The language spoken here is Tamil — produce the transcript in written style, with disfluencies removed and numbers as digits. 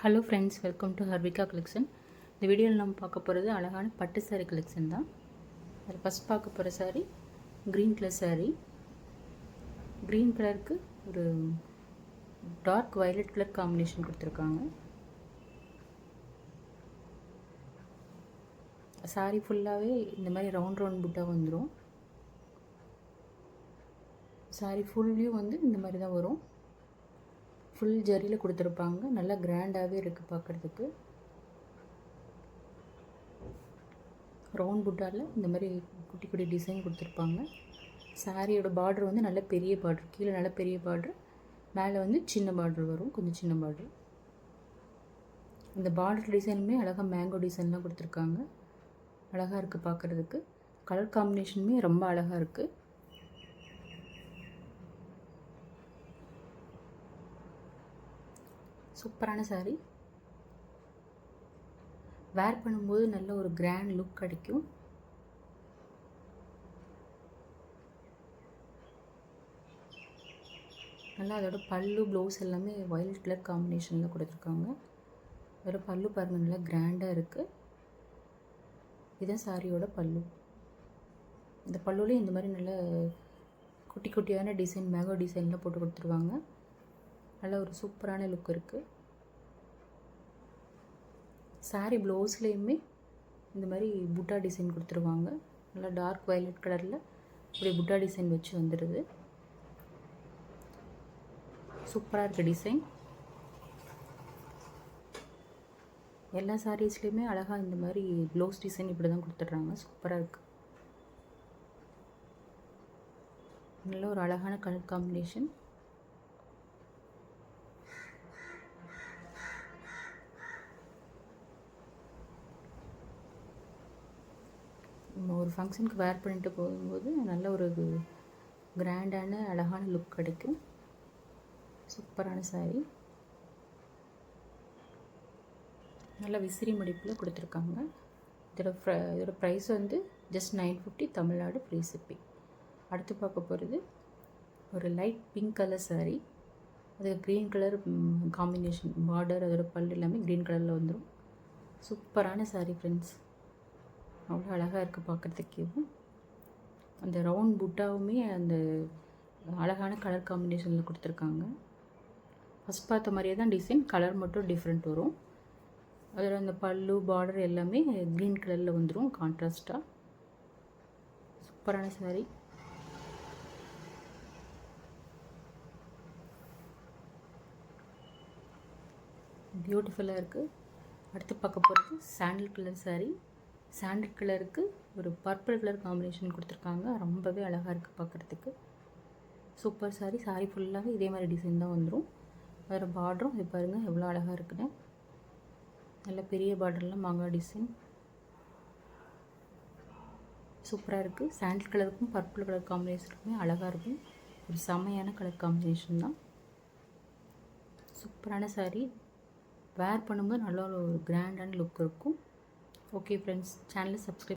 Hello friends, welcome to Harvika collection. இந்த வீடியோவில் நம்ம பார்க்க போகிறது அழகான பட்டு சாரீ கலெக்ஷன் தான். அதில் ஃபஸ்ட் பார்க்க போகிற sari green colour sari. Green கலருக்கு ஒரு டார்க் வயலட் கலர் காம்பினேஷன் கொடுத்துருக்காங்க. சாரீ ஃபுல்லாகவே இந்த மாதிரி ரவுண்ட் ரவுண்ட் புட்டாக வந்துடும். சாரீ ஃபுல்லையும் வந்து இந்த மாதிரி தான் வரும். ஃபுல் ஜரியில் கொடுத்துருப்பாங்க. நல்லா கிராண்டாகவே இருக்குது பார்க்குறதுக்கு. ரவுண்ட் புட்டாவில் இந்த மாதிரி குட்டி குட்டி டிசைன் கொடுத்துருப்பாங்க. சாரியோட பார்டர் வந்து நல்ல பெரிய பார்டர், கீழே நல்ல பெரிய பார்டர், மேலே வந்து சின்ன பார்டர் வரும், கொஞ்சம் சின்ன பார்டர். இந்த பார்டர் டிசைனுமே அழகாக மேங்கோ டிசைன்லாம் கொடுத்துருக்காங்க. அழகாக இருக்குது பார்க்குறதுக்கு. கலர் காம்பினேஷனுமே ரொம்ப அழகாக இருக்குது. சூப்பரான சாரீ. வேர் பண்ணும்போது நல்ல ஒரு கிராண்ட் லுக் கிடைக்கும். நல்லா அதோட பல்லு ப்ளவுஸ் எல்லாமே வயலட் கலர் காம்பினேஷனில் கொடுத்துருக்காங்க. அதோட பல்லு பாருங்கள், நல்லா கிராண்டாக இருக்குது. இதுதான் சாரியோட பல்லு. இந்த பல்லுலேயும் இந்த மாதிரி நல்ல குட்டி குட்டியான டிசைன், மேங்கோ டிசைன்லாம் போட்டு கொடுத்துருவாங்க. நல்ல ஒரு சூப்பரான லுக் இருக்குது. சாரீ ப்ளவுஸ்லேயுமே இந்த மாதிரி புட்டா டிசைன் கொடுத்துருவாங்க. நல்லா டார்க் வயலட் கலரில் இப்படி புட்டா டிசைன் வச்சு வந்துடுது. சூப்பராக இருக்குது டிசைன். எல்லா சாரீஸ்லேயுமே அழகாக இந்த மாதிரி ப்ளவுஸ் டிசைன் இப்படி தான் கொடுத்துட்றாங்க. சூப்பராக இருக்குது. நல்ல ஒரு அழகான கலர் காம்பினேஷன். நம்ம ஒரு ஃபங்க்ஷனுக்கு வேர் பண்ணிட்டு போகும்போது நல்ல ஒரு கிராண்டான அழகான லுக் கிடைக்கும். சூப்பரான சாரீ. நல்ல விசிறி மடிப்பில் கொடுத்துருக்காங்க. இதோட ப்ரைஸ் வந்து ஜஸ்ட் 950 தமிழ்நாடு ஃப்ரீ ஷிப்பிங். அடுத்து பார்க்க போகிறது ஒரு லைட் பிங்க் கலர் சாரீ. அது க்ரீன் கலர் காம்பினேஷன் பார்டர், அதோட பல் எல்லாமே க்ரீன் கலரில் வந்துடும். சூப்பரான சாரீ ஃப்ரெண்ட்ஸ். அவ்வளோ அழகாக இருக்குது பார்க்குறதுக்கேவும். அந்த ரவுண்ட் புட்டாவுமே அந்த அழகான கலர் காம்பினேஷனில் கொடுத்துருக்காங்க. ஃபஸ்ட் பார்த்த மாதிரியே தான் டிசைன், கலர் மட்டும் டிஃப்ரெண்ட் வரும். அதில் அந்த பல்லு பார்டர் எல்லாமே க்ரீன் கலரில் வந்துடும் கான்ட்ராஸ்ட்டாக. சூப்பரான சாரீ. பியூட்டிஃபுல்லாக இருக்குது. அடுத்து பார்க்க போகிறது சாண்டில் கலர் சாரீ. சாண்டில் கலருக்கு ஒரு பர்பிள் கலர் காம்பினேஷன் கொடுத்துருக்காங்க. ரொம்பவே அழகாக இருக்குது பார்க்குறதுக்கு. சூப்பர் சாரீ. சாரீ ஃபுல்லாகவே இதே மாதிரி டிசைன் தான் வந்துடும். வேறு பார்டரும் இது பாருங்கள் எவ்வளோ அழகாக இருக்குன்னு. நல்ல பெரிய பார்டர்லாம் மாங்காய் டிசைன். சூப்பராக இருக்குது. சாண்டில் கலருக்கும் பர்பிள் கலர் காம்பினேஷனுக்குமே அழகாக இருக்கும். ஒரு செமையான கலர் காம்பினேஷன் தான். சூப்பரான சாரீ. வேர் பண்ணும்போது நல்ல ஒரு கிராண்டான லுக் இருக்கும். ஓகே ஃப்ரெண்ட்ஸ், சேனலை சப்ஸ்கிரைப்